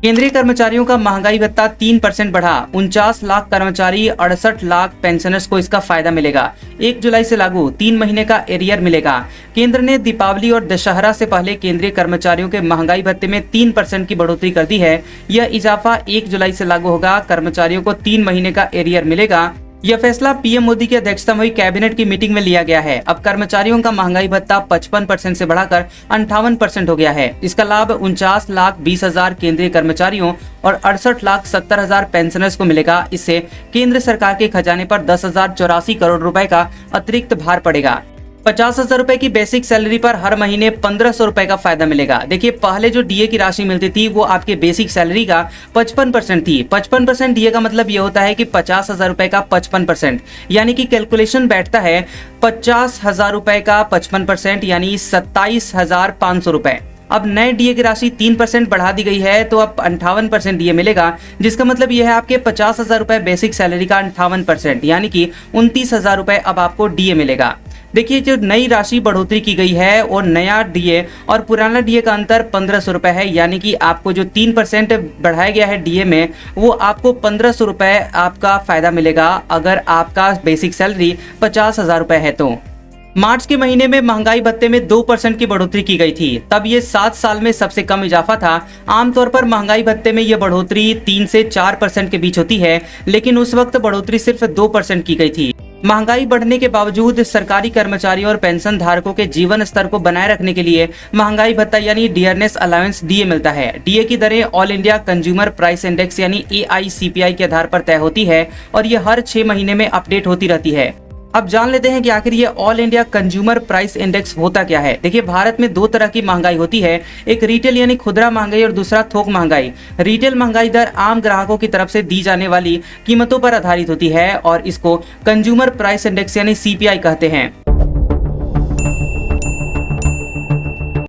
केंद्रीय कर्मचारियों का महंगाई भत्ता 3% बढ़ा। 49 लाख कर्मचारी 68 लाख पेंशनर्स को इसका फायदा मिलेगा। 1 जुलाई से लागू, 3 महीने का एरियर मिलेगा। केंद्र ने दीपावली और दशहरा से पहले केंद्रीय कर्मचारियों के महंगाई भत्ते में 3% की बढ़ोतरी कर दी है। यह इजाफा 1 जुलाई से लागू होगा। कर्मचारियों को 3 महीने का एरियर मिलेगा। यह फैसला पीएम मोदी की अध्यक्षता में हुई कैबिनेट की मीटिंग में लिया गया है। अब कर्मचारियों का महंगाई भत्ता 55% से बढ़ाकर 58% हो गया है। इसका लाभ 49,20,000 केंद्रीय कर्मचारियों और 68,70,000 पेंशनर्स को मिलेगा। इससे केंद्र सरकार के खजाने पर 10,084 करोड़ रुपए का अतिरिक्त भार पड़ेगा। 50,000 रुपए की बेसिक सैलरी पर हर महीने 1,500 रुपए का फायदा मिलेगा। देखिए, पहले जो डीए की राशि मिलती थी वो आपके बेसिक सैलरी का 55% थी। 55% डीए का मतलब ये होता है कि 50,000 रुपए का 55%, यानी कि कैलकुलेशन बैठता है 50,000 रुपए का 55% यानी 27,500 रुपए। अब नए डीए की राशि 3% बढ़ा दी गई है, तो अब 58% डीए मिलेगा, जिसका मतलब यह है आपके 50,000 रुपए बेसिक सैलरी का 58% यानी कि 29,000 रुपए अब आपको डीए मिलेगा। देखिए, जो नई राशि बढ़ोतरी की गई है और नया डीए और पुराना डीए का अंतर 1,500 रुपए है, यानी कि आपको जो 3% बढ़ाया गया है डीए में, वो आपको 1,500 रुपए आपका फायदा मिलेगा अगर आपका बेसिक सैलरी 50,000 रुपए है तो। मार्च के महीने में महंगाई भत्ते में 2% की बढ़ोतरी की गई थी। तब ये 7 साल में सबसे कम इजाफा था। आमतौर पर महंगाई भत्ते में यह बढ़ोतरी 3 से 4% के बीच होती है, लेकिन उस वक्त बढ़ोतरी सिर्फ 2% की गई थी। महंगाई बढ़ने के बावजूद सरकारी कर्मचारियों और पेंशन धारकों के जीवन स्तर को बनाए रखने के लिए महंगाई भत्ता यानी डियरनेस अलाउंस डीए मिलता है। डीए की दरें all India consumer price index यानी AICPI के आधार पर तय होती है और ये हर 6 महीने में अपडेट होती रहती है। अब जान लेते हैं कि आखिर ये all India consumer price index होता क्या है। देखिए, भारत में 2 तरह की महंगाई होती है, एक रिटेल यानी खुदरा महंगाई और दूसरा थोक महंगाई। रिटेल महंगाई दर आम ग्राहकों की तरफ से दी जाने वाली कीमतों पर आधारित होती है और इसको कंज्यूमर प्राइस इंडेक्स यानी CPI कहते हैं।